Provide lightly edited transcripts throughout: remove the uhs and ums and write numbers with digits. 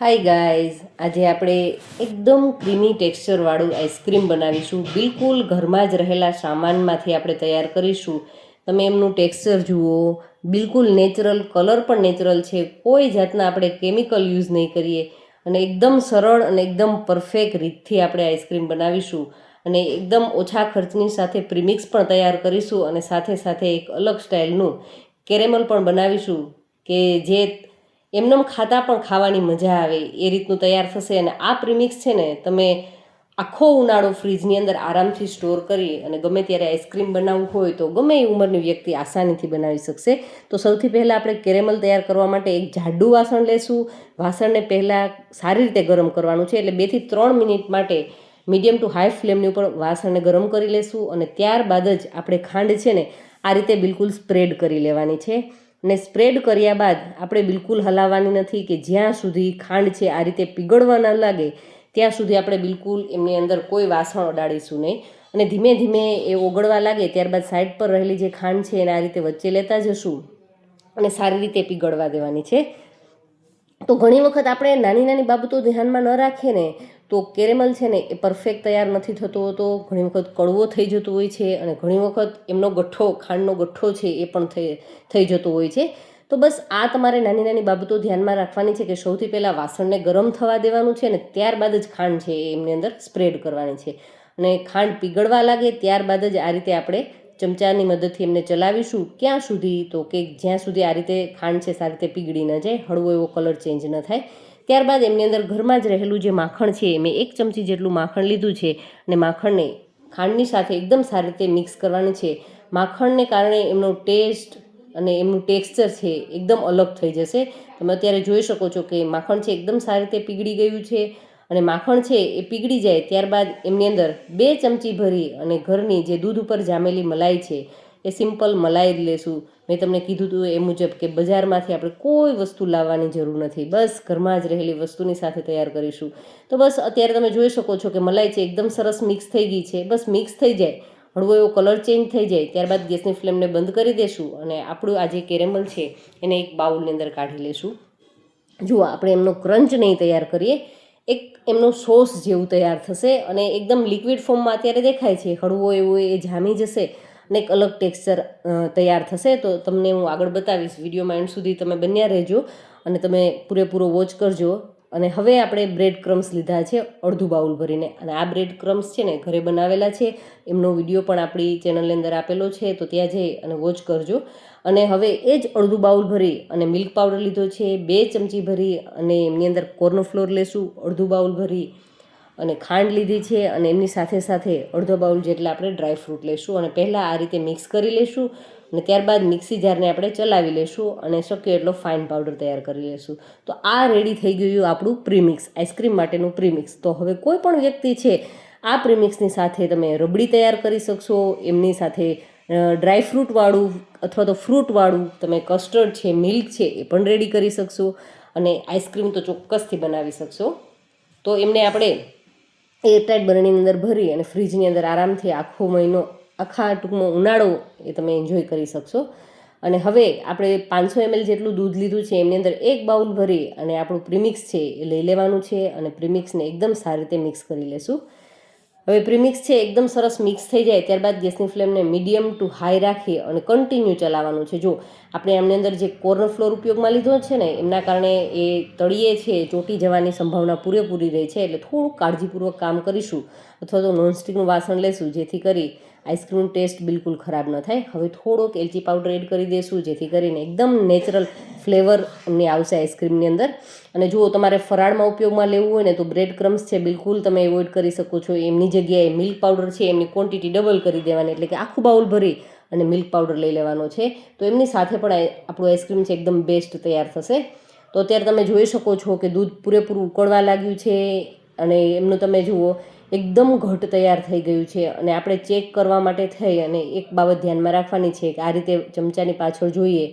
Hi guys, આજે આપણે એકદમ ક્રીમી ટેક્સચરવાળું આઈસ્ક્રીમ બનાવીશું. બિલકુલ ઘરમાં જ રહેલા સામાનમાંથી આપણે તૈયાર કરીશું. તમે એમનું ટેક્સચર જુઓ, બિલકુલ નેચરલ, કલર પણ નેચરલ છે. કોઈ જાતના આપણે કેમિકલ યુઝ નહીં કરીએ અને એકદમ સરળ અને એકદમ પરફેક્ટ રીતથી આપણે આઈસ્ક્રીમ બનાવીશું. અને એકદમ ઓછા ખર્ચની સાથે પ્રીમિક્સ પણ તૈયાર કરીશું અને સાથે સાથે એક અલગ સ્ટાઇલનું કેરેમલ પણ બનાવીશું કે જે એમનેમ ખાતા પણ ખાવાની મજા આવે એ રીતનું તૈયાર થશે. અને આ પ્રીમિક્સ છે ને, તમે આખો ઉનાળો ફ્રીજની અંદર આરામથી સ્ટોર કરી અને ગમે ત્યારે આઈસ્ક્રીમ બનાવવું હોય તો ગમે એ ઉંમરની વ્યક્તિ આસાનીથી બનાવી શકશે. તો સૌથી પહેલાં આપણે કેરેમલ તૈયાર કરવા માટે એક જાડું વાસણ લેશું. વાસણને પહેલાં સારી રીતે ગરમ કરવાનું છે, એટલે 2 થી 3 મિનિટ માટે મીડિયમ ટુ હાઈ ફ્લેમની ઉપર વાસણને ગરમ કરી લેશું. અને ત્યારબાદ જ આપણે ખાંડ છે ને આ રીતે બિલકુલ સ્પ્રેડ કરી લેવાની છે. ને સ્પ્રેડ કર્યા બાદ આપણે બિલકુલ હલાવવાની નથી કે જ્યાં સુધી ખાંડ છે આ રીતે પીગળવા ન લાગે ત્યાં સુધી આપણે બિલકુલ એમની અંદર કોઈ વાસણ અડાડીશું નહીં. અને ધીમે ધીમે એ ઓગળવા લાગે ત્યારબાદ સાઈડ પર રહેલી જે ખાંડ છે એને આ રીતે વચ્ચે લેતા જશું અને સારી રીતે પીગળવા દેવાની છે. તો ઘણી વખત આપણે નાની નાની બાબતો ધ્યાનમાં ન રાખીએ ને તો કેરેમલ છે ને એ પરફેક્ટ તૈયાર નથી થતો હોતો. ઘણી વખત કડવો થઈ જતો હોય છે અને ઘણી વખત એમનો ગઠ્ઠો, ખાંડનો ગઠ્ઠો છે એ પણ થઈ જતો હોય છે. તો બસ આ તમારે નાની નાની બાબતો ધ્યાનમાં રાખવાની છે કે સૌથી પહેલાં વાસણને ગરમ થવા દેવાનું છે અને ત્યારબાદ જ ખાંડ છે એ એમની અંદર સ્પ્રેડ કરવાની છે. અને ખાંડ પીગળવા લાગે ત્યારબાદ જ આ રીતે આપણે ચમચાની મદદથી એમને ચલાવીશું. ક્યાં સુધી? તો કે જ્યાં સુધી આ રીતે ખાંડ છે સારી રીતે પીગળી ન જાય, હળવો એવો કલર ચેન્જ ન થાય. ત્યારબાદ એમની અંદર ઘરમાં જ રહેલું જે માખણ છે, મેં 1 ચમચી જેટલું માખણ લીધું છે અને માખણને ખાંડની સાથે એકદમ સારી રીતે મિક્સ કરવાની છે. માખણને કારણે એમનો ટેસ્ટ અને એમનું ટેક્સચર છે એકદમ અલગ થઈ જશે. તમે અત્યારે જોઈ શકો છો કે માખણ છે એકદમ સારી રીતે પીગળી ગયું છે. અને માખણ છે એ પીગળી જાય ત્યારબાદ એમની અંદર 2 ચમચી ભરી અને ઘરની જે દૂધ ઉપર જામેલી મલાઈ છે એ સિમ્પલ મલાઈ જ લેશું. મેં તમને કીધું હતું એ મુજબ કે બજારમાંથી આપણે કોઈ વસ્તુ લાવવાની જરૂર નથી, બસ ઘરમાં જ રહેલી વસ્તુની સાથે તૈયાર કરીશું. તો બસ અત્યારે તમે જોઈ શકો છો કે મલાઈ છે એકદમ સરસ મિક્સ થઈ ગઈ છે. બસ મિક્સ થઈ જાય, હળવો એવો કલર ચેન્જ થઈ જાય ત્યારબાદ ગેસની ફ્લેમને બંધ કરી દેશું અને આપણું આ જે કેરેમલ છે એને એક બાઉલની અંદર કાઢી લેશું. જુઓ, આપણે એમનો ક્રંચ નહીં તૈયાર કરીએ, એક એમનો સોસ જેવું તૈયાર થશે અને એકદમ લિક્વિડ ફોર્મમાં અત્યારે દેખાય છે. હળવો એવો એ જામી જશે અને એક અલગ ટેક્સચર તૈયાર થશે. તો તમને હું આગળ બતાવીશ. વિડીયોમાં એન્ડ સુધી તમે બન્યા રહેજો અને તમે પૂરેપૂરો વોચ કરજો. અને હવે આપણે બ્રેડ ક્રમ્સ લીધા છે અડધું બાઉલ ભરીને, અને આ બ્રેડ ક્રમ્સ છે ને ઘરે બનાવેલા છે. એમનો વિડીયો પણ આપણી ચેનલની અંદર આપેલો છે, તો ત્યાં જઈ અને વોચ કરજો. અને હવે એ જ અડધું બાઉલ ભરી અને મિલ્ક પાવડર લીધો છે 2 ચમચી ભરી અને એમની અંદર કોર્નફ્લોર લેશું અડધું બાઉલ ભરી, અને ખાંડ લીધી છે અને એમની સાથે સાથે અડધો બાઉલ જેટલા આપણે ડ્રાયફ્રૂટ લેશું અને પહેલાં આ રીતે મિક્સ કરી લેશું. અને ત્યારબાદ મિક્સી જારને આપણે ચલાવી લેશું અને શક્ય એટલો ફાઇન પાવડર તૈયાર કરી લેશું. તો આ રેડી થઈ ગયું આપણું પ્રીમિક્સ, આઈસ્ક્રીમ માટેનું પ્રીમિક્સ. તો હવે કોઈ પણ વ્યક્તિ છે આ પ્રીમિક્સની સાથે તમે રબડી તૈયાર કરી શકશો. એમની સાથે ડ્રાયફ્રૂટવાળું અથવા તો ફ્રૂટવાળું તમે કસ્ટર્ડ છે, મિલ્ક છે એ પણ રેડી કરી શકશો અને આઈસ્ક્રીમ તો ચોક્કસથી બનાવી શકશો. તો એમને આપણે એરટાઇટ બરણીની અંદર ભરી અને ફ્રીજની અંદર આરામથી આખો મહિનો, આખા ટૂંકમાં ઉનાળો એ તમે એન્જોય કરી શકશો. અને હવે આપણે 500 ml જેટલું દૂધ લીધું છે, એમની અંદર 1 બાઉલ ભરી અને આપણું પ્રીમિક્સ છે એ લઈ લેવાનું છે અને પ્રીમિક્સને એકદમ સારી રીતે મિક્સ કરી લેશું. હવે પ્રીમિક્સ છે એકદમ સરસ મિક્સ થઈ જાય ત્યારબાદ ગેસની ફ્લેમને મીડિયમ ટુ હાઈ રાખી અને કન્ટિન્યુ ચલાવવાનું છે. જો આપણે એમની અંદર જે કોર્નફ્લોર ઉપયોગમાં લીધો છે ને એમના કારણે એ તળિયે છે ચોંટી જવાની સંભાવના પૂરેપૂરી રહે છે, એટલે થોડું કાળજીપૂર્વક કામ કરીશું અથવા તો નોનસ્ટિકનું વાસણ લેશું જેથી કરી આઈસ્ક્રીમનો ટેસ્ટ બિલકુલ ખરાબ ન થાય. હવે થોડોક એલચી પાવડર એડ કરી દઈશું જેથી કરીને એકદમ નેચરલ ફ્લેવર એમની આવશે આઈસ્ક્રીમની અંદર. અને જુઓ, તમારે ફરાળમાં ઉપયોગમાં લેવું હોય ને તો બ્રેડ ક્રમ્સ છે બિલકુલ તમે એવોઇડ કરી શકો છો. એમની જગ્યાએ મિલ્ક પાવડર છે એમની ક્વોન્ટિટી ડબલ કરી દેવાની, એટલે કે આખું બાઉલ ભરી અને મિલ્ક પાવડર લઈ લેવાનો છે. તો એમની સાથે પણ આપણું આઈસ્ક્રીમ છે એકદમ બેસ્ટ તૈયાર થશે. તો અત્યારે તમે જોઈ શકો છો કે દૂધ પૂરેપૂરું ઉકળવા લાગ્યું છે અને એમનું તમે જુઓ એકદમ ઘટ તૈયાર થઈ ગયું છે. અને આપણે ચેક કરવા માટે થઈ અને એક બાબત ધ્યાનમાં રાખવાની છે કે આ રીતે ચમચાની પાછળ જોઈએ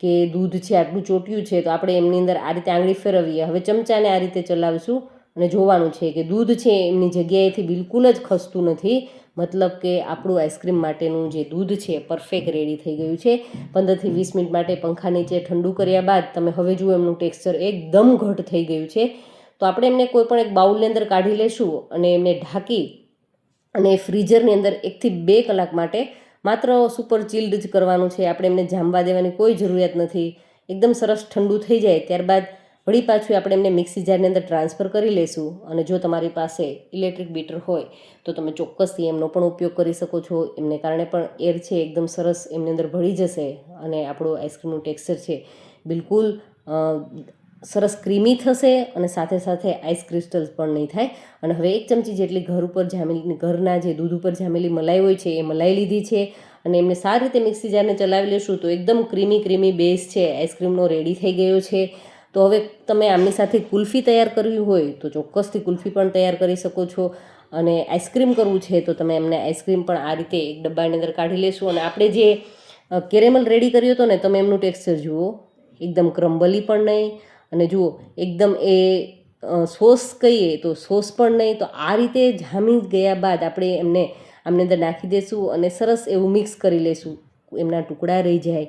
કે દૂધ છે આટલું ચોટ્યું છે તો આપણે એમની અંદર આ રીતે આંગળી ફેરવીએ. હવે ચમચાને આ રીતે ચલાવીશું અને જોવાનું છે કે દૂધ છે એમની જગ્યાએથી બિલકુલ જ ખસતું નથી, મતલબ કે આપણું આઈસ્ક્રીમ માટેનું જે દૂધ છે પરફેક્ટ રેડી થઈ ગયું છે. 15થી 20 મિનિટ માટે પંખા નીચે ઠંડુ કર્યા બાદ તમે હવે જુઓ એમનું ટેક્સચર એકદમ ઘટ થઈ ગયું છે. તો આપણે એમને કોઈ પણ એક બાઉલની અંદર કાઢી લેશું અને એમને ઢાંકી અને ફ્રીઝરની અંદર 1 થી 2 કલાક માટે માત્ર સુપર ચિલ્ડ જ કરવાનું છે. આપણે એમને જામવા દેવાની કોઈ જરૂરિયાત નથી. એકદમ સરસ ઠંડુ થઈ જાય ત્યારબાદ વળી પાછું આપણે એમને મિક્સી જારની અંદર ટ્રાન્સફર કરી લેશું. અને જો તમારી પાસે ઇલેક્ટ્રિક બીટર હોય તો તમે ચોક્કસથી એમનો પણ ઉપયોગ કરી શકો છો. એમને કારણે પણ એર છે એકદમ સરસ એમની અંદર ભળી જશે અને આપણું આઈસ્ક્રીમનું ટેક્સચર છે બિલકુલ સરસ ક્રીમી થશે અને સાથે સાથે આઈસ ક્રિસ્ટલ્સ પણ નહીં થાય. અને હવે 1 ચમચી જેટલી ઘરના જે દૂધ ઉપર જામેલી મલાઈ હોય છે એ મલાઈ લીધી છે અને એમને સારી રીતે મિક્સી જારને ચલાવી લેશું તો એકદમ ક્રીમી બેઝ છે આઈસ્ક્રીમનો રેડી થઈ ગયો છે. તો હવે તમે આમની સાથે કુલ્ફી તૈયાર કરવી હોય તો ચોક્કસથી કુલ્ફી પણ તૈયાર કરી શકો છો. અને આઈસ્ક્રીમ કરવું છે તો તમે એમને આઈસ્ક્રીમ પણ આ રીતે એક ડબ્બાની અંદર કાઢી લેશું. અને આપણે જે કેરેમલ રેડી કર્યો હતો ને તમે એમનું ટેક્સચર જુઓ, એકદમ ક્રમ્બલી પણ નહીં અને જુઓ એકદમ એ સોસ કહીએ તો સોસ પણ નહીં. તો આ રીતે જામી ગયા બાદ આપણે એમને આમની અંદર નાખી દઈશું અને સરસ એવું મિક્સ કરી લઈશું. એમના ટુકડા રહી જાય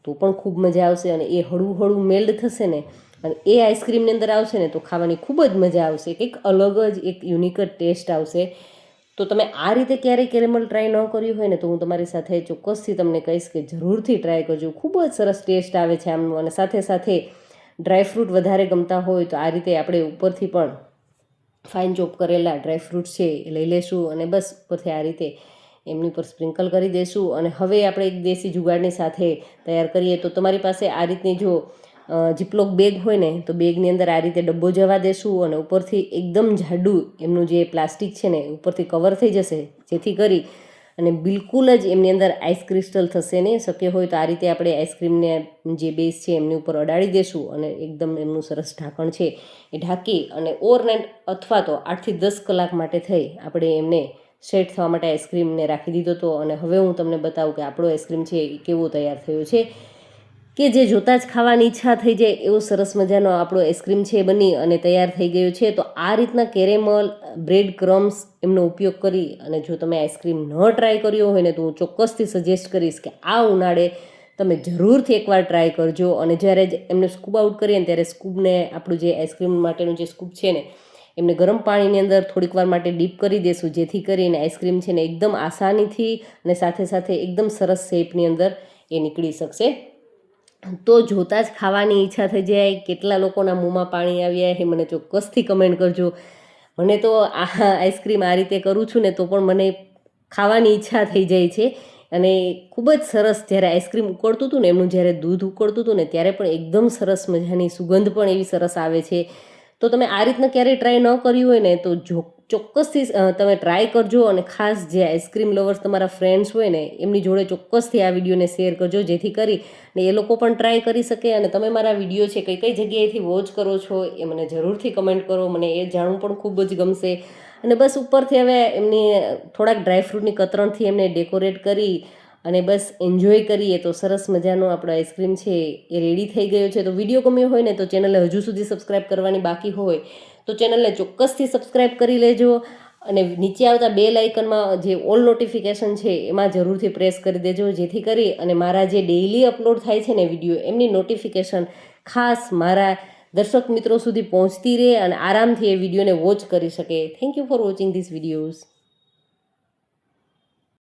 તો પણ ખૂબ મજા આવશે અને એ હળવું મેલ્ડ થશે ને અને એ આઈસ્ક્રીમની અંદર આવશે ને તો ખાવાની ખૂબ જ મજા આવશે. કંઈક અલગ જ એક યુનિક જ ટેસ્ટ આવશે. તો તમે આ રીતે ક્યારેય કેરેમલ ટ્રાય ન કર્યું હોય ને તો હું તમારી સાથે ચોક્કસથી તમને કહીશ કે જરૂરથી ટ્રાય કરજો. ખૂબ જ સરસ ટેસ્ટ આવે છે આમનું. અને સાથે સાથે ડ્રાયફ્રૂટ વધારે ગમતા હોય તો આ રીતે આપણે ઉપરથી પણ ફાઇન ચોપ કરેલા ડ્રાયફ્રૂટ છે એ લઈ લેશું અને બસ ઉપરથી આ રીતે એમની પર સ્પ્રિંકલ કરી દઈશું. અને હવે આપણે એક દેશી જુગાડની સાથે તૈયાર કરીએ તો તમારી પાસે આ રીતની જો જીપલોક બેગ હોય ને તો બેગની અંદર આ રીતે ડબ્બો જવા દેશું અને ઉપરથી એકદમ જાડું એમનું જે પ્લાસ્ટિક છે ને ઉપરથી કવર થઈ જશે, જેથી કરી અને બિલકુલ જ એમની અંદર આઈસ ક્રિસ્ટલ થશે નહીં. શક્ય હોય તો આ રીતે આપણે આઈસ્ક્રીમને જે બેઝ છે એમની ઉપર અડાડી દેશું અને એકદમ એમનું સરસ ઢાંકણ છે એ ઢાંકી અને ઓવરનાઇટ અથવા તો 8 થી 10 કલાક માટે થઈ આપણે એમને સેટ થવા માટે આઈસ્ક્રીમને રાખી દીધો હતો. અને હવે હું તમને બતાવું કે આપણો આઈસ્ક્રીમ છે એ કેવો તૈયાર થયો છે કે જે જોતાં જ ખાવાની ઈચ્છા થઈ જાય એવો સરસ મજાનો આપણો આઈસ્ક્રીમ છે બની અને તૈયાર થઈ ગયો છે. તો આ રીતના કેરેમલ બ્રેડ ક્રમ્સ એમનો ઉપયોગ કરી અને જો તમે આઈસ્ક્રીમ ન ટ્રાય કર્યો હોય ને તો હું ચોક્કસથી સજેસ્ટ કરીશ કે આ ઉનાળે તમે જરૂરથી એકવાર ટ્રાય કરજો. અને જ્યારે જ એમને સ્કૂપ આઉટ કરીએ ને ત્યારે સ્કૂપને આપણું જે આઈસ્ક્રીમ માટેનું જે સ્કૂપ છે ને એમને ગરમ પાણીની અંદર થોડીક વાર માટે ડીપ કરી દેશું, જેથી કરીને આઈસ્ક્રીમ છે ને એકદમ આસાનીથી અને સાથે સાથે એકદમ સરસ શેપની અંદર એ નીકળી શકશે. તો જોતાં જ ખાવાની ઈચ્છા થઈ જાય. કેટલા લોકોના મોંમાં પાણી આવ્યા એ મને ચોક્કસથી કમેન્ટ કરજો. મને તો આ આઈસ્ક્રીમ આ રીતે કરું છું ને તો પણ મને ખાવાની ઈચ્છા થઈ જાય છે. અને ખૂબ જ સરસ જ્યારે આઈસ્ક્રીમ ઉકળતું હતું ને એમનું જ્યારે દૂધ ઉકળતું હતું ને ત્યારે પણ એકદમ સરસ મજાની સુગંધ પણ એવી સરસ આવે છે. તો તમે આ રીતના ક્યારેય ટ્રાય ન કર્યું હોય ને તો ચોક્કસથી તમે ટ્રાય કરજો. અને ખાસ જે આઈસ્ક્રીમ લવર્સ તમારા ફ્રેન્ડ્સ હોય ને એમની જોડે ચોક્કસથી આ વિડીયોને શેર કરજો, જેથી કરી ને એ લોકો પણ ટ્રાય કરી શકે. અને તમે મારા વિડીયો છે કઈ જગ્યાએથી વોચ કરો છો એ મને જરૂરથી કમેન્ટ કરો, મને એ જાણવું પણ ખૂબ જ ગમશે. અને બસ ઉપરથી હવે એમની થોડાક ડ્રાયફ્રૂટની કતરણથી એમને ડેકોરેટ કરી અને બસ એન્જોય કરીએ તો સરસ મજાનો આપણો આઈસ્ક્રીમ છે એ રેડી થઈ ગયો છે. તો વિડીયો ગમ્યો હોય ને તો ચેનલને હજુ સુધી સબસ્ક્રાઈબ કરવાની બાકી હોય તો ચેનલને ચોક્કસથી સબસ્ક્રાઈબ કરી લેજો. અને નીચે આવતા બેલ આઇકનમાં જે ઓલ નોટિફિકેશન છે એમાં જરૂરથી પ્રેસ કરી દેજો, જેથી કરી અને મારા જે ડેઇલી અપલોડ થાય છે ને વિડીયો એમની નોટિફિકેશન ખાસ મારા દર્શક મિત્રો સુધી પહોંચતી રહે અને આરામથી એ વિડીયોને વોચ કરી શકે. Thank you for watching this videos.